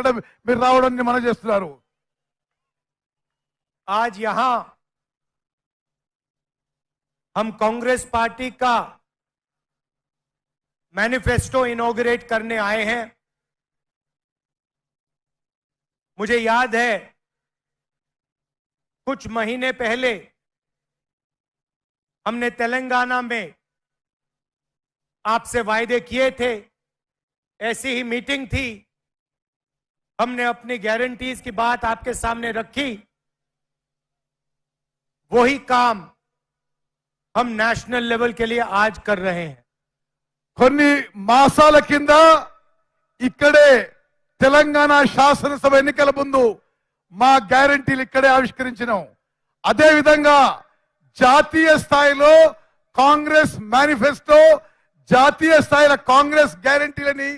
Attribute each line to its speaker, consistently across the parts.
Speaker 1: ఇక్కడ మీరు రావడాన్ని మనం చేస్తున్నారు.
Speaker 2: आज यहां हम कांग्रेस पार्टी का मैनिफेस्टो इनॉग्रेट करने आए हैं। मुझे याद है कुछ महीने पहले हमने तेलंगाना में आपसे वायदे किए थे, ऐसी ही मीटिंग थी, हमने अपनी गारंटीज की बात आपके सामने रखी। वही काम हम नेशनल लेवल के लिए आज कर रहे हैं।
Speaker 1: కొన్ని మాసాల కింద ఇక్కడే తెలంగాణ శాసనసభ ఎన్నికల ముందు మా గ్యారెంటీలు ఇక్కడే ఆవిష్కరించినాం. అదే విధంగా జాతీయ స్థాయిలో కాంగ్రెస్ మేనిఫెస్టో, జాతీయ స్థాయిలో కాంగ్రెస్ గ్యారెంటీలని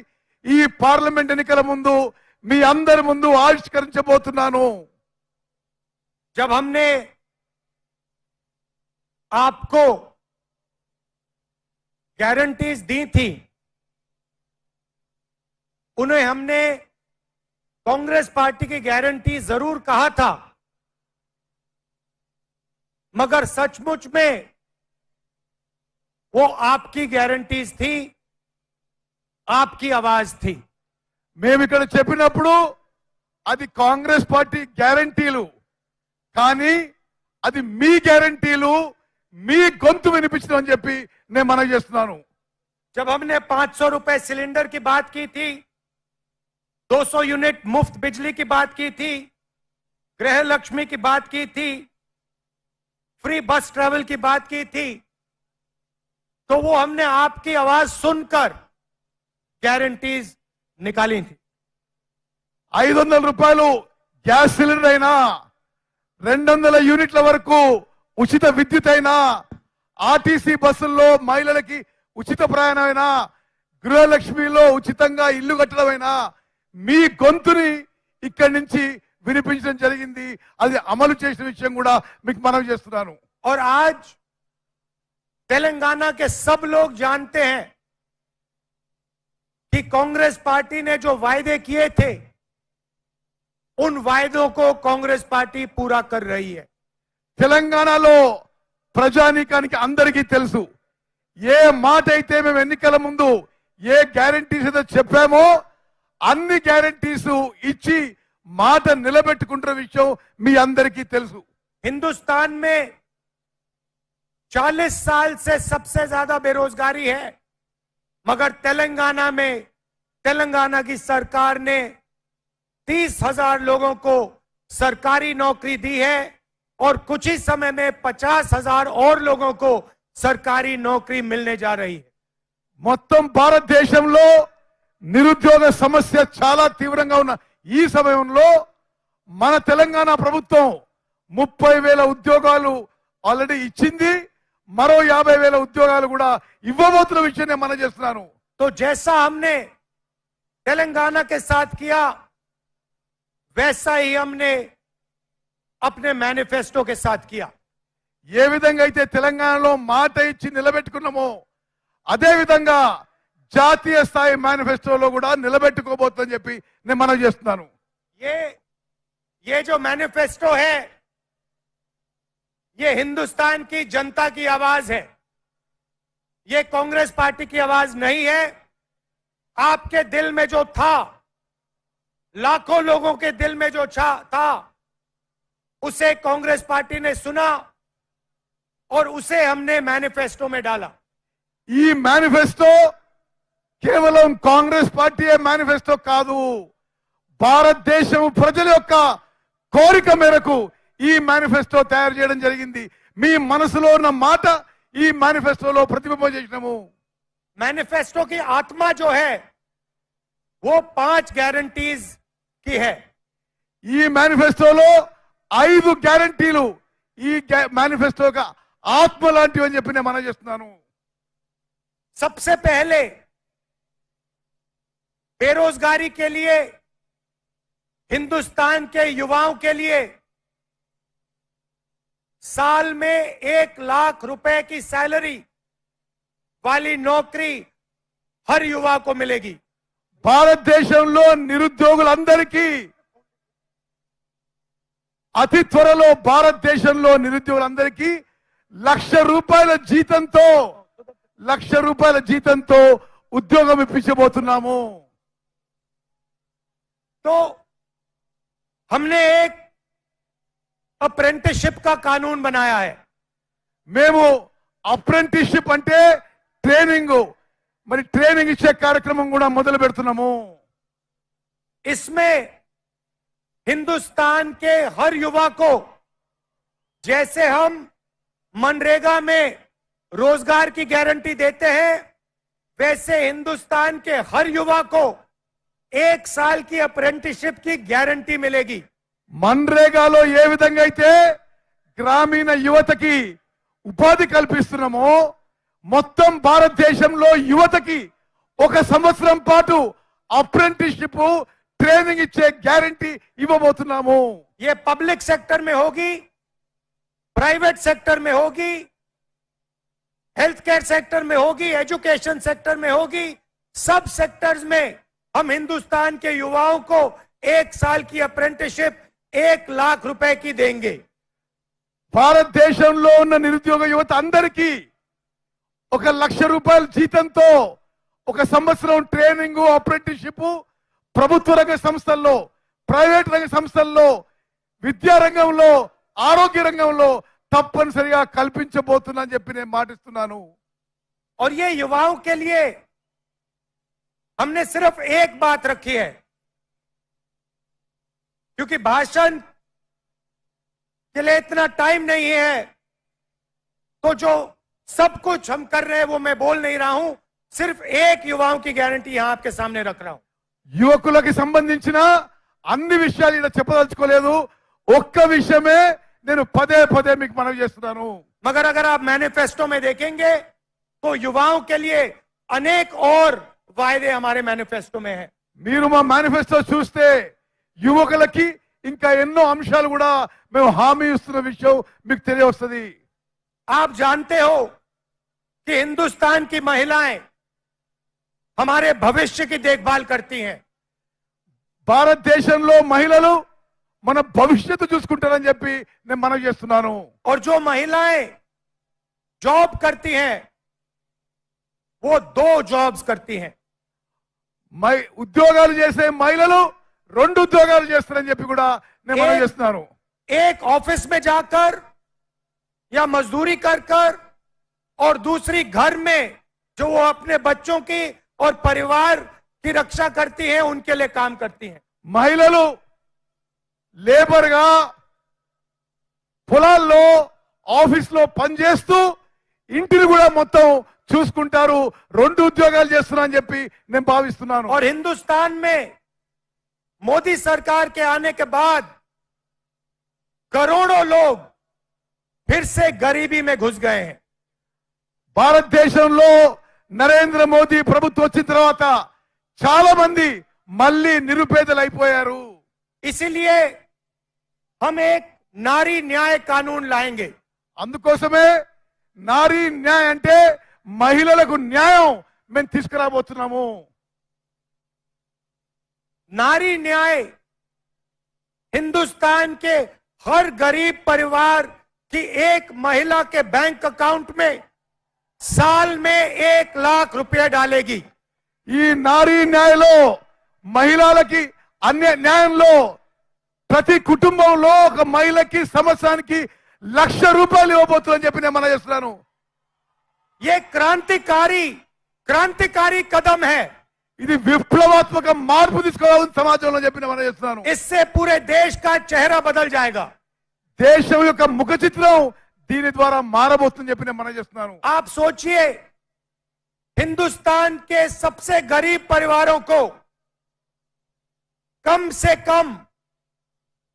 Speaker 1: ఈ పార్లమెంట్ ఎన్నికల ముందు మీ అందరి ముందు ఆవిష్కరించబోతున్నాను.
Speaker 2: जब हमने आपको गारंटीज दी थी, उन्हें हमने कांग्रेस पार्टी की गारंटी जरूर कहा था, मगर सचमुच में वो आपकी गारंटीज थी, आपकी आवाज थी।
Speaker 1: మేము ఇక్కడ చెప్పినప్పుడు అది కాంగ్రెస్ పార్టీ గ్యారెంటీలు, కానీ అది మీ గ్యారెంటీలు, మీ గొంతు వినిపించడం అని చెప్పి నేను మనవి చేస్తున్నాను.
Speaker 2: जब हमने 500 रुपए सिलेंडर की बात की थी, 200 यूनिट मुफ्त बिजली की बात की थी, गृह लक्ष्मी की बात की थी, फ्री बस ट्रैवल की बात की थी, तो वो हमने आपकी आवाज सुनकर गारंटीज निकाली थी।
Speaker 1: 500 రూపాయలు గ్యాస్ సిలిండర్ అయినా, 200 యూనిట్ల వరకు ఉచిత విద్యుత్ అయినా, ఆర్టీసీ బస్సుల్లో మహిళలకి ఉచిత ప్రయాణమైనా, గృహలక్ష్మిలో ఉచితంగా ఇల్లు కట్టడమైనా మీ గొంతుని ఇక్కడి నుంచి వినిపించడం జరిగింది. అది అమలు చేసిన విషయం కూడా మీకు మనవి చేస్తున్నాను.
Speaker 2: और आज तेलंगाना के सब लोग जानते हैं कि कांग्रेस पार्टी ने जो वायदे किए थे, उन वायदों को कांग्रेस पार्टी पूरा कर रही है।
Speaker 1: తెలంగాణలో ప్రజానీకానికి అందరికీ తెలుసు, ఏ మాట అయితే మేము ఎన్నికల ముందు ఏ గ్యారెంటీస్ అయితే చెప్పామో అన్ని గ్యారెంటీస్ ఇచ్చి మాట నిలబెట్టుకుంటున్న విషయం మీ అందరికీ తెలుసు.
Speaker 2: हिंदुस्तान में 40 साल से सबसे ज्यादा बेरोजगारी है, मगर तेलंगाना में तेलंगाना की सरकार ने 30,000 लोगों को सरकारी नौकरी दी है और कुछ ही समय में 50,000 और लोगों को सरकारी नौकरी मिलने जा रही है।
Speaker 1: మొత్తం భారతదేశంలో నిరుద్యోగ సమస్య చాలా తీవ్రంగా ఉన్న ఈ సమయంలో మన తెలంగాణ ప్రభుత్వం 30,000 ఉద్యోగాలు ఆల్రెడీ ఇచ్చింది, మరో 50,000 ఉద్యోగాలు కూడా ఇవ్వబోతున్న విషయం నేను మనం చేస్తున్నాను.
Speaker 2: तो जैसा हमने तेलंगाना के साथ किया, वैसा ही हमने अपने मैनिफेस्टो के साथ किया।
Speaker 1: ఏ విధంగా అయితే తెలంగాణలో మాట ఇచ్చి నిలబెట్టుకున్నామో అదే విధంగా జాతీయ స్థాయి మేనిఫెస్టోలో కూడా నిలబెట్టుకోబోతుందని చెప్పి నేను మనం చేస్తున్నాను.
Speaker 2: ये जो मैनिफेस्टो है, ये हिंदुस्तान की जनता की आवाज है, ये कांग्रेस पार्टी की आवाज नहीं है। आपके दिल में जो था, लाखों लोगों के दिल में जो था, उसे कांग्रेस पार्टी ने सुना और उसे हमने मैनिफेस्टो में डाला।
Speaker 1: ఈ మేనిఫెస్టో కేవలం కాంగ్రెస్ పార్టీ మేనిఫెస్టో కాదు, భారతదేశం ప్రజల యొక్క కోరిక మేరకు ఈ మేనిఫెస్టో తయారు చేయడం జరిగింది. మీ మనసులో ఉన్న మాట ఈ మేనిఫెస్టోలో ప్రతిబింబం చేసినాము.
Speaker 2: मैनिफेस्टो की आत्मा जो है वो 5 गारंटीज की है।
Speaker 1: ఈ మేనిఫెస్టోలో 5 గ్యారంటీలు ఈ మేనిఫెస్టో का ఆత్మ లాంటివి అని చెప్పి నేను మనం చేస్తున్నాను.
Speaker 2: सबसे पहले बेरोजगारी के लिए, हिंदुस्तान के युवाओं के लिए साल में 1 लाख रुपए की सैलरी वाली नौकरी हर युवा को मिलेगी।
Speaker 1: భారతదేశంలో నిరుద్యోగులందరికీ అతి త్వరలో భారతదేశంలో నిరుద్యోగులందరికీ లక్ష రూపాయల జీతంతో ఉద్యోగం ఇప్పించబోతున్నాము.
Speaker 2: तो हमने एक अप्रेंटिसशिप का कानून बनाया है.
Speaker 1: మేము అప్రెంటిస్షిప్ అంటే ట్రైనింగ్, మరి ట్రైనింగ్ ఇచ్చే కార్యక్రమం కూడా మొదలు పెడుతున్నాము.
Speaker 2: इसमें हिंदुस्तान के हर युवा को, जैसे हम मनरेगा में रोजगार की गारंटी देते हैं, वैसे हिंदुस्तान के हर युवा को 1 साल की अप्रेंटिसशिप की गारंटी मिलेगी.
Speaker 1: మన్రేగాలో ఏ విధంగా అయితే గ్రామీణ యువతకి ఉపాధి కల్పిస్తున్నామో మొత్తం భారతదేశంలో యువతకి 1 సంవత్సరం పాటు అప్రెంటిస్షిప్ ట్రైనింగ్ ఇచ్చే గ్యారంటీ ఇవ్వబోతున్నాము.
Speaker 2: ये पब्लिक सेक्टर में होगी, प्राइवेट सेक्टर में होगी, हेल्थ केयर सेक्टर में होगी, एजुकेशन सेक्टर में होगी. सब सेक्टर्स में हम हिंदुस्तान के युवाओं को 1 साल की अप्रेंटिसशिप 1 लाख रुपए की देंगे.
Speaker 1: భారతదేశంలో ఉన్న నిరుద్యోగ యువత అందరికీ 1 లక్ష రూపాయల జీతంతో 1 సంవత్సరం ట్రైనింగ్ అప్రెంటిస్షిప్ ప్రభుత్వ రంగ సంస్థల్లో, ప్రైవేట్ రంగ సంస్థల్లో, విద్యా రంగంలో, ఆరోగ్య రంగంలో తప్పనిసరిగా కల్పించబోతున్నా అని చెప్పి నేను మాటిస్తున్నాను.
Speaker 2: और ये युवाओं के लिए हमने सिर्फ एक बात रखी है, क्योंकि भाषण के लिए इतना टाइम नहीं है, तो जो सब कुछ हम कर रहे हैं वो मैं बोल नहीं रहा हूं. सिर्फ एक युवाओं की गारंटी यहां आपके सामने रख रहा हूं.
Speaker 1: యువకులకి సంబంధించిన అన్ని విషయాలు ఇలా చెప్పదలుచుకోలేదు. ఒక్క విషయమే నేను పదే పదే మీకు మనవి చేస్తున్నాను.
Speaker 2: मगर अगर आप मैनिफेस्टो में देखेंगे तो युवाओं के लिए अनेक और वायदे हमारे मैनिफेस्टो में है.
Speaker 1: మీరు మా మేనిఫెస్టో చూస్తే యువకులకి ఇంకా ఎన్నో అంశాలు కూడా మేము హామీ ఇస్తున్న విషయం మీకు తెలియవస్తుంది.
Speaker 2: आप जानते हो कि हिंदुस्तान की महिलाएं हमारे भविष्य की देखभाल करती हैं.
Speaker 1: భారతదేశంలో మహిళలు మన భవిష్యత్తు చూసుకుంటారని చెప్పి నేను మనవి చేస్తున్నాను.
Speaker 2: और जो महिलाएं जॉब करती हैं वो 2 जॉब्स करती हैं.
Speaker 1: ఉద్యోగాలు చేసే మహిళలు 2 ఉద్యోగాలు చేస్తారని చెప్పి కూడా నేను మనవి చేస్తున్నాను.
Speaker 2: एक ऑफिस में जाकर या मजदूरी कर कर और दूसरी घर में जो वो अपने बच्चों की और परिवार की रक्षा करती हैं, उनके लिए काम करती हैं.
Speaker 1: మహిళలు లేబర్ గా పొలాల్లో ఆఫీస్లో పనిచేస్తూ ఇంటిని కూడా మొత్తం చూసుకుంటారు. 2 ఉద్యోగాలు చేస్తున్నా అని చెప్పి నేను భావిస్తున్నాను.
Speaker 2: और हिंदुस्तान में मोदी सरकार के आने के बाद करोड़ों लोग फिर से गरीबी में घुस गए हैं.
Speaker 1: భారతదేశంలో నరేంద్ర మోదీ ప్రభుత్వం వచ్చిన తర్వాత చాలా మంది మళ్ళీ నిరుపేదలు అయిపోయారు.
Speaker 2: इसीलिए हम एक नारी न्याय कानून लाएंगे.
Speaker 1: అందుకోసమే నారీ న్యాయ అంటే మహిళలకు న్యాయం మేము తీసుకురాబోతున్నాము.
Speaker 2: नारी न्याय हिंदुस्तान के हर गरीब परिवार की एक महिला के बैंक अकाउंट में साल में 1 लाख रुपए डालेगी.
Speaker 1: ఈ నారీ న్యాయలో మహిళలకి అన్య న్యాయంలో ప్రతి కుటుంబంలో ఒక మహిళకి సంవత్సరానికి 1 లక్ష రూపాయలు ఇవ్వబోతుందని చెప్పి నేను మనం చేస్తున్నాను.
Speaker 2: ये क्रांतिकारी कदम है.
Speaker 1: ఇది విప్లవాత్మక మార్పు తీసుకోవాలని సమాజంలో చెప్పి నేను మనం చేస్తున్నాను.
Speaker 2: इससे पूरे देश का चेहरा बदल जाएगा.
Speaker 1: దేశం యొక్క ముఖ చిత్రం దీని ద్వారా మారబోతుందని చెప్పి నేను మనం చేస్తున్నాను.
Speaker 2: आप सोचिए, हिंदुस्तान के सबसे गरीब परिवारों को कम से कम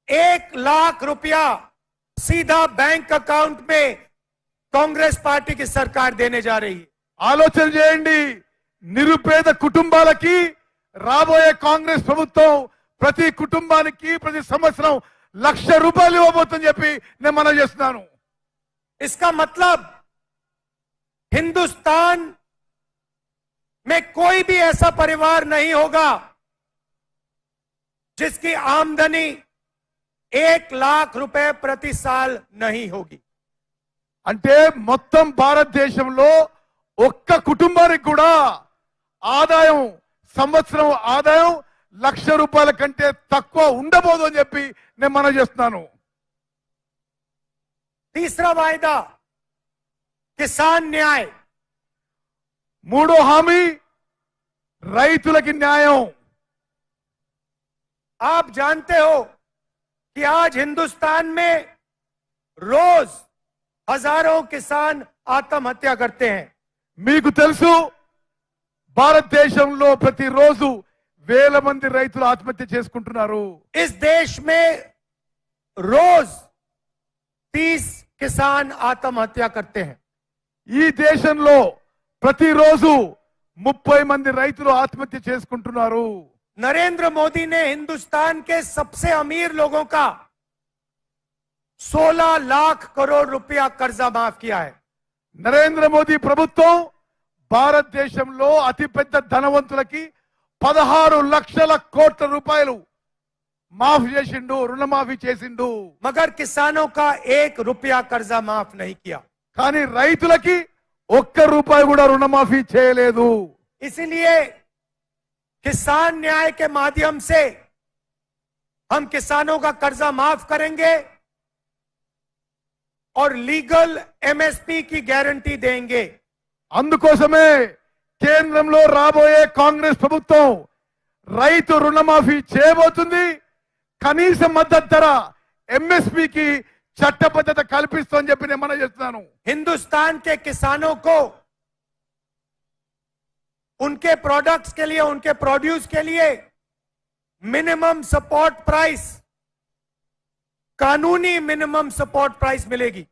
Speaker 2: 1 लाख रुपया सीधा बैंक अकाउंट में कांग्रेस पार्टी की सरकार देने जा रही है.
Speaker 1: ఆలోచన చేయండి. నిరుపేద కుటుంబాలకి రాబోయే కాంగ్రెస్ ప్రభుత్వం ప్రతి కుటుంబానికి ప్రతి సంవత్సరం 1 లక్ష రూపాయలు ఇవ్వబోతుందని చెప్పి నేను మనం చేస్తున్నాను.
Speaker 2: इसका मतलब हिंदुस्तान में कोई भी ऐसा परिवार नहीं होगा जिसकी आमदनी 1 लाख रुपए प्रति साल नहीं होगी।
Speaker 1: అంటే మొత్తం భారతదేశంలో ఒక్క కుటుంబానికి కూడా ఆదాయం సంవత్సరం ఆదాయం ₹1,00,000 కంటే తక్కువ ఉండబోదు అని చెప్పి నేను మనవి చేస్తున్నాను.
Speaker 2: तीसरा वायदा किसान न्याय।
Speaker 1: మూడో హామీ రైతులకి న్యాయం.
Speaker 2: आप जानते हो कि आज हिंदुस्तान में रोज हजारों किसान आत्महत्या करते हैं।
Speaker 1: మీకు తెలుసు భారతదేశంలో ప్రతిరోజు వేల మంది రైతులు ఆత్మహత్య చేసుకుంటున్నారు.
Speaker 2: इस देश में रोज 30 किसान आत्महत्या करते हैं।
Speaker 1: ఈ దేశంలో ప్రతిరోజు 30 మంది రైతులు ఆత్మహత్య చేసుకుంటున్నారు.
Speaker 2: नरेंद्र मोदी ने हिंदुस्तान के सबसे अमीर लोगों का 16 लाख करोड़ रुपया कर्जा माफ किया है।
Speaker 1: నరేంద్ర మోదీ ప్రభుత్వం భారతదేశంలో అతిపెద్ద ధనవంతులకి 16 లక్షల కోట్ల రూపాయలు మాఫీ చేసిండు, రుణమాఫీ చేసిండు.
Speaker 2: मगर किसानों का 1 रुपया कर्जा माफ नहीं किया।
Speaker 1: కానీ రైతులకి ఒక్క రూపాయి కూడా రుణమాఫీ చేయలేదు.
Speaker 2: इसीलिए किसान न्याय के माध्यम से हम किसानों का कर्जा माफ करेंगे और लीगल एमएसपी की गारंटी देंगे।
Speaker 1: అందుకోసమే కేంద్రంలో రాబోయే కాంగ్రెస్ ప్రభుత్వం రైతు రుణమాఫీ చేయబోతుంది. కనీస మద్దతు ధర ఎంఎస్పీకి చట్టబద్ధత కల్పిస్తోందని చెప్పి నేను మనం చేస్తున్నాను.
Speaker 2: हिंदुस्तान के किसानों को उनके प्रोडक्ट्स के लिए, उनके प्रोड्यूस के लिए मिनिमम सपोर्ट प्राइस, कानूनी मिनिमम सपोर्ट प्राइस मिलेगी।